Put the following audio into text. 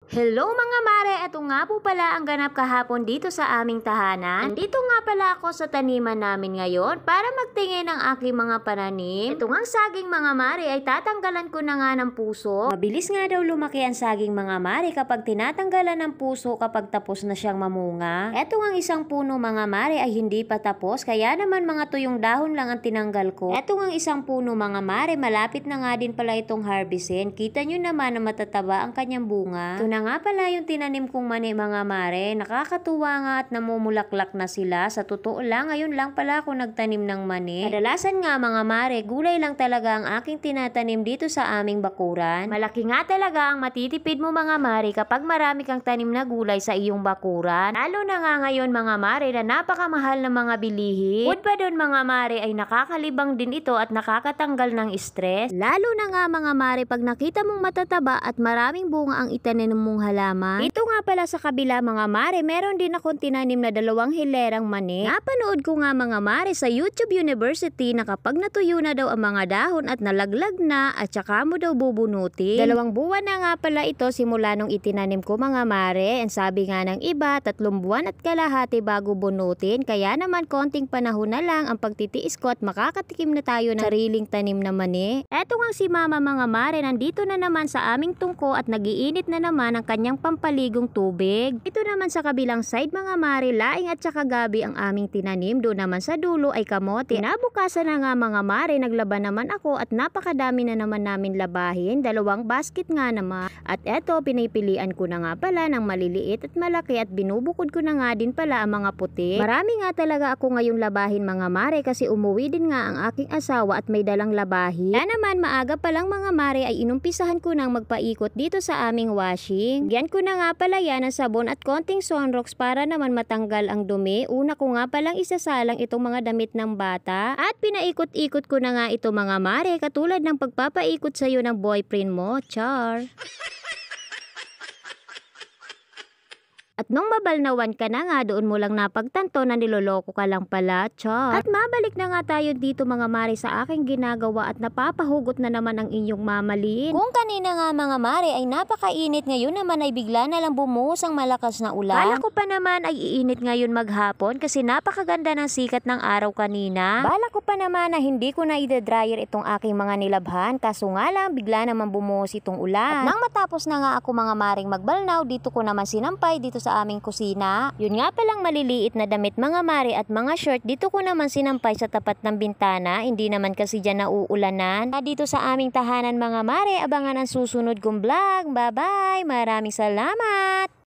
Hello mga mare, ito nga po pala ang ganap kahapon dito sa aming tahanan. Nandito nga pala ako sa taniman namin ngayon para magtingin ng aking mga pananim. Ito nga saging mga mare ay tatanggalan ko na nga ng puso. Mabilis nga daw lumaki ang saging mga mare kapag tinatanggalan ng puso kapag tapos na siyang mamunga. Ito nga isang puno mga mare ay hindi pa tapos kaya naman mga tuyong dahon lang ang tinanggal ko. Ito nga isang puno mga mare, malapit na nga din pala itong harvestin. Kita nyo naman na matataba ang kanyang bunga. Ito na nga pala yung tinanim kong mani mga mare, nakakatuwa nga at namumulaklak na sila. Sa totoo lang, ngayon lang pala ako nagtanim ng mani. Kadalasan nga mga mare, gulay lang talaga ang aking tinatanim dito sa aming bakuran. Malaki nga talaga ang matitipid mo mga mare kapag marami kang tanim na gulay sa iyong bakuran. Lalo na nga ngayon mga mare na napakamahal ng mga bilihin. Bukod pa doon mga mare ay nakakalibang din ito at nakakatanggal ng stress. Lalo na nga mga mare pag nakita mong matataba at maraming bunga ang itanim mong halaman. Ito nga pala sa kabila mga mare, meron din akong tinanim na 2 hilerang mani. Napanood ko nga mga mare sa YouTube University na kapag natuyo na daw ang mga dahon at nalaglag na at saka mo daw bubunutin. 2 buwan na nga pala ito simula nung itinanim ko mga mare. Ang sabi nga ng iba, 3 buwan at kalahati bago bunutin. Kaya naman konting panahon na lang ang pagtitiis ko at makakatikim na tayo ng sariling tanim na mani. Eto nga si mama mga mare, nandito na naman sa aming tungko at nagiinit na naman ang kanyang pampaligong tubig. Ito naman sa kabilang side mga mare, laing at saka gabi ang aming tinanim. Doon naman sa dulo ay kamote. Nabukasan na nga mga mare, naglaban naman ako at napakadami na naman namin labahin. 2 basket nga naman. At eto, pinipilian ko na nga pala ng maliliit at malaki at binubukod ko na nga din pala ang mga puti. Marami nga talaga ako ngayong labahin mga mare kasi umuwi din nga ang aking asawa at may dalang labahin. Kaya naman maaga pa lang mga mare ay inumpisahan ko nang magpaikot dito sa aming washing. Yan ko na nga pala yan ng sabon at konting Sunrox para naman matanggal ang dumi. Una ko nga palang isasalang itong mga damit ng bata. At pinaikot-ikot ko na nga ito mga mare, katulad ng pagpapaikot sa'yo ng boyfriend mo. Char! At nung mabalnawan ka na nga, doon mo lang napagtanto na niloloko ka lang pala, char. At mabalik na nga tayo dito mga mare sa aking ginagawa at napapahugot na naman ang inyong mamaliin. Kung kanina nga mga mare ay napakainit, ngayon naman ay bigla na lang bumuhos ang malakas na ulan. Kala ko pa naman ay iinit ngayon maghapon kasi napakaganda ng sikat ng araw kanina. Bala ko pa naman na hindi ko na i-dryer itong aking mga nilabhan, kaso nga lang bigla naman bumuhos itong ulan. At nang matapos na nga ako mga maring magbalnaw, dito ko naman sinampay dito sa aming kusina. Yun nga palang maliliit na damit mga mare at mga short, dito ko naman sinampay sa tapat ng bintana, hindi naman kasi dyan nauulanan. Dito sa aming tahanan mga mare, abangan ang susunod kong vlog. Bye bye! Maraming salamat!